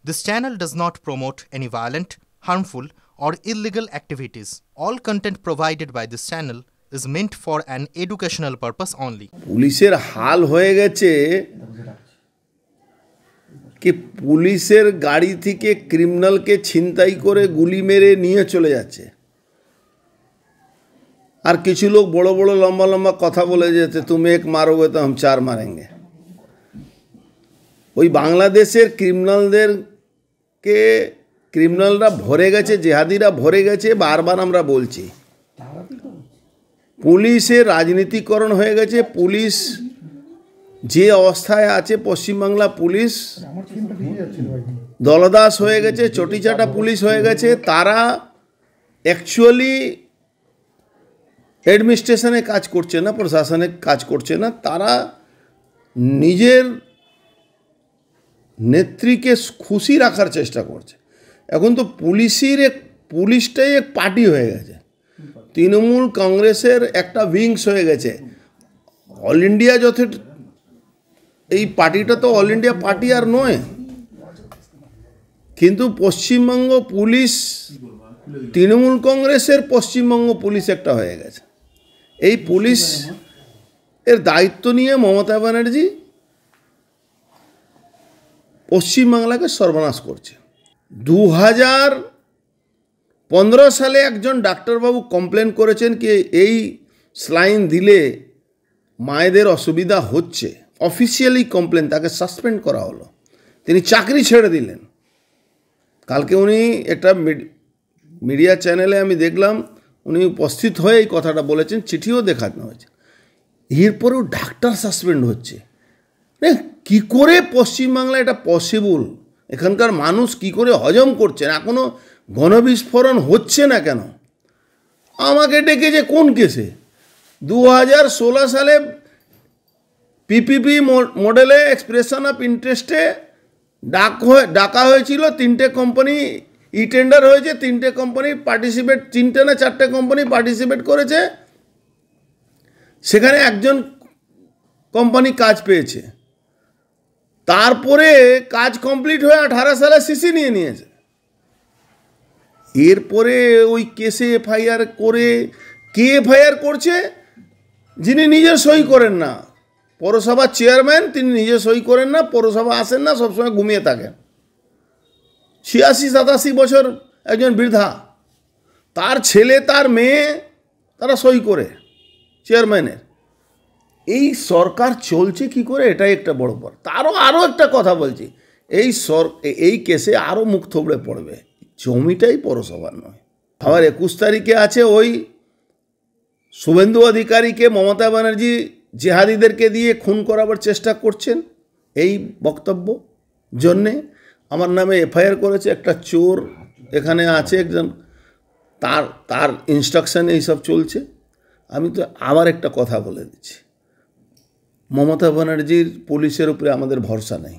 This channel does not promote any violent, harmful, or illegal activities. All content provided by this channel is meant for an educational purpose only. পুলিশের হাল হয়ে গেছে কি পুলিশের গাড়ি থেকে ক্রিমিনালকে ছিনতাই করে গুলি মেরে নিয়ে চলে যাচ্ছে আর কিছু লোক বড় বড় লম্বা লম্বা কথা বলে যেতে তুমি এক মারোগে তো हम चार मारेंगे। ওই বাংলাদেশের ক্রিমিনালদেরকে ক্রিমিনালরা ভরে গেছে, জিহাদিরা ভরে গেছে। বারবার আমরা বলছি পুলিশের রাজনীতিকরণ হয়ে গেছে। পুলিশ যে অবস্থায় আছে, পশ্চিমবাংলা পুলিশ দলদাস হয়ে গেছে, চটিচাটা পুলিশ হয়ে গেছে। তারা অ্যাকচুয়ালি অ্যাডমিনিস্ট্রেশনে কাজ করছে না, প্রশাসনে কাজ করছে না। তারা নিজের নেত্রীকে খুশি রাখার চেষ্টা করছে। এখন তো পুলিশটাই এক পার্টি হয়ে গেছে, তৃণমূল কংগ্রেসের একটা উইংস হয়ে গেছে। অল ইন্ডিয়া এই পার্টিটা তো অল ইন্ডিয়া পার্টি আর নয়, কিন্তু পশ্চিমবঙ্গ পুলিশ তৃণমূল কংগ্রেসের পশ্চিমবঙ্গ পুলিশ একটা হয়ে গেছে। এই পুলিশ এর দায়িত্ব নিয়ে মমতা ব্যানার্জি পশ্চিমবাংলাকে সর্বনাশ করছে। 2015 সালে একজন ডাক্তারবাবু কমপ্লেন করেছেন কি এই স্লাইন দিলে মায়েদের অসুবিধা হচ্ছে। অফিসিয়ালি কমপ্লেন, তাকে সাসপেন্ড করা হলো, তিনি চাকরি ছেড়ে দিলেন। কালকে উনি একটা মিডিয়া চ্যানেলে আমি দেখলাম উনি উপস্থিত হয়ে এই কথাটা বলেছেন, চিঠিও দেখানো হয়েছে। এরপরেও ডাক্তার সাসপেন্ড হচ্ছে। কি করে পশ্চিমবাংলায় এটা পসিবল? এখানকার মানুষ কি করে হজম করছে? এখনও গণবিস্ফোরণ হচ্ছে না কেন? আমাকে ডেকেছে কোন কেসে? 2016 সালে পিপিপি মডেলে এক্সপ্রেশন অফ ইন্টারেস্টে ডাকা হয়েছিল। 3টে কোম্পানি ই টেন্ডার হয়েছে, 3টে কোম্পানি পার্টিসিপেট, 3টে না 4টে কোম্পানি পার্টিসিপেট করেছে। সেখানে একজন কোম্পানি কাজ পেয়েছে। তারপরে কাজ কমপ্লিট হয়ে 18 সালে সিসি নিয়ে নিয়েছে। এরপরে ওই কেসে এফআইআর করে, কে এফআইআর করছে? যিনি নিজে সই করেন না, পৌরসভার চেয়ারম্যান, তিনি নিজে সই করেন না, পৌরসভা আসেন না, সবসময় ঘুমিয়ে থাকেন। 86-87 বছর একজন বৃদ্ধা, তার ছেলে তার মেয়ে তারা সই করে চেয়ারম্যানের। এই সরকার চলছে কি করে? এটাই একটা বড় ব্যাপার। আরও একটা কথা বলছি, এই কেসে আরও মুখ থবড়ে পড়বে। জমিটাই পৌরসভার নয়। আবার 21 তারিখে আছে ওই শুভেন্দু অধিকারীকে মমতা ব্যানার্জি জেহাদিদেরকে দিয়ে খুন করাবার চেষ্টা করছেন। এই বক্তব্য জন্যে আমার নামে এফআইআর করেছে। একটা চোর এখানে আছে একজন, তার ইনস্ট্রাকশানে এইসব চলছে। আমি তো আবার একটা কথা বলে দিচ্ছি, মমতা ব্যানার্জির পুলিশের উপরে আমাদের ভরসা নেই।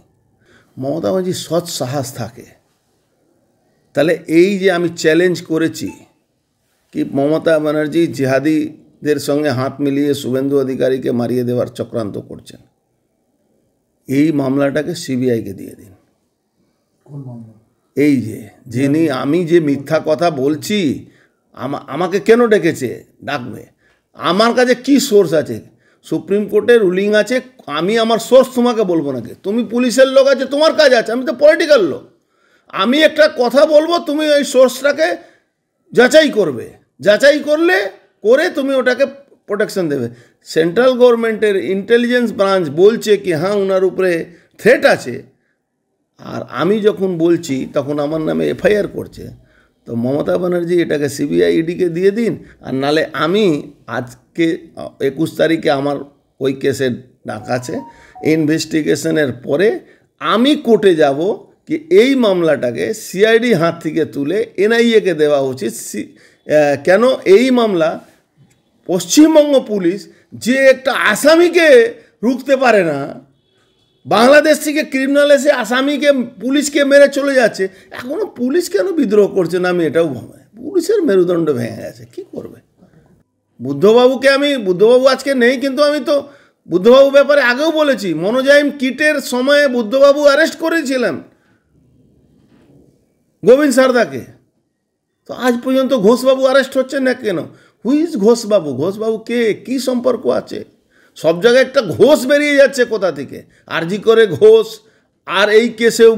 মমতা ব্যানার্জি সৎ সাহস থাকে, তাহলে এই যে আমি চ্যালেঞ্জ করেছি কি মমতা ব্যানার্জি জিহাদিদের সঙ্গে হাত মিলিয়ে শুভেন্দু অধিকারীকে মারিয়ে দেওয়ার চক্রান্ত করছেন, এই মামলাটাকে সিবিআইকে দিয়ে দিন। এই যে যিনি, আমি যে মিথ্যা কথা বলছি, আমাকে কেন ডেকেছে? ডাকবে। আমার কাছে কি সোর্স আছে? সুপ্রিম কোর্টের রুলিং আছে। আমি আমার সোর্স তোমাকে বলবো নাকি? তুমি পুলিশের লোক আছে, তোমার কাজ আছে। আমি তো পলিটিক্যাল লোক। আমি একটা কথা বলবো, তুমি ওই সোর্সটাকে যাচাই করবে। যাচাই করে তুমি ওটাকে প্রোটেকশন দেবে। সেন্ট্রাল গভর্নমেন্টের ইন্টেলিজেন্স ব্রাঞ্চ বলছে কি হ্যাঁ ওনার উপরে থ্রেট আছে, আর আমি যখন বলছি তখন আমার নামে এফআইআর করছে। তো মমতা ব্যানার্জি এটাকে সিবিআই ইডিকে দিয়ে দিন, আর নালে আমি আজকে 21 তারিখে আমার ওই কেসের ডাক আছে। ইনভেস্টিগেশনের পরে আমি কোর্টে যাব কি এই মামলাটাকে সিআইডি হাত থেকে তুলে এনআইএকে দেওয়া উচিত। কেন এই মামলা পশ্চিমবঙ্গ পুলিশ যে একটা আসামিকে রুখতে পারে না, বাংলাদেশ থেকে ক্রিমিনাল এসে আসামিকে পুলিশকে মেরে চলে যাচ্ছে, এখনও পুলিশ কেন বিদ্রোহ করছে না? আমি এটাও ভাবাই। পুলিশের মেরুদণ্ড ভেঙে গেছে, কী করবে? বুদ্ধবাবু আজকে নেই, কিন্তু আমি তো বুদ্ধবাবু ব্যাপারে আগেও বলেছি। মনোজাইম কিটের সময়ে বুদ্ধবাবু অ্যারেস্ট করেছিলেন। গোবিন্দ সারদাকে। তো আজ পর্যন্ত ঘোষবাবু অ্যারেস্ট হচ্ছেন না কেন? হুই ইজ ঘোষবাবু? ঘোষবাবু কে, কী সম্পর্ক আছে? সব জায়গায় একটা ঘোষ বেরিয়ে যাচ্ছে কোথা থেকে, আরজি করে ঘোষ, আর এই কেসেও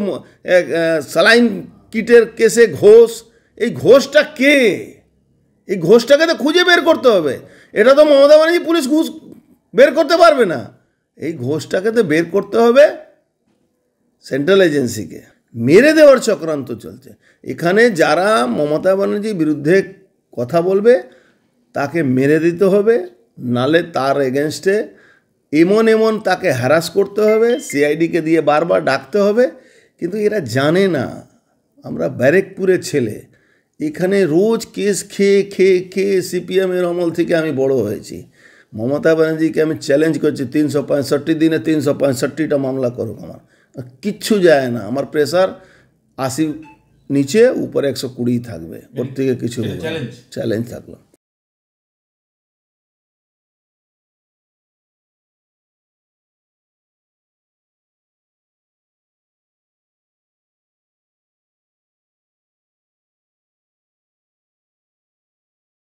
স্যালাইন কিটের কেসে ঘোষ। এই ঘোষটা কে? এই ঘোষটাকে তো খুঁজে বের করতে হবে। এটা তো মমতা ব্যানার্জি পুলিশ ঘুষ বের করতে পারবে না। এই ঘোষটাকে তো বের করতে হবে সেন্ট্রাল এজেন্সিকে। মেরে দেওয়ার চক্রান্ত চলছে এখানে। যারা মমতা ব্যানার্জির বিরুদ্ধে কথা বলবে তাকে মেরে দিতে হবে, নালে তার এগেনস্টে এমন তাকে হ্যারাস করতে হবে, সিআইডিকে দিয়ে বারবার ডাকতে হবে। কিন্তু এরা জানে না আমরা ব্যারেকপুরের ছেলে, এখানে রোজ কেস খেয়ে খেয়ে খেয়ে সিপিএমের আমল থেকে আমি বড় হয়েছি। মমতা ব্যানার্জিকে আমি চ্যালেঞ্জ করছি 365 দিনে 365টা মামলা করুক, আমার কিচ্ছু যায় না। আমার প্রেশার 80 নিচে, উপরে 120 থাকবে, ওর থেকে কিছু চ্যালেঞ্জ থাকলো।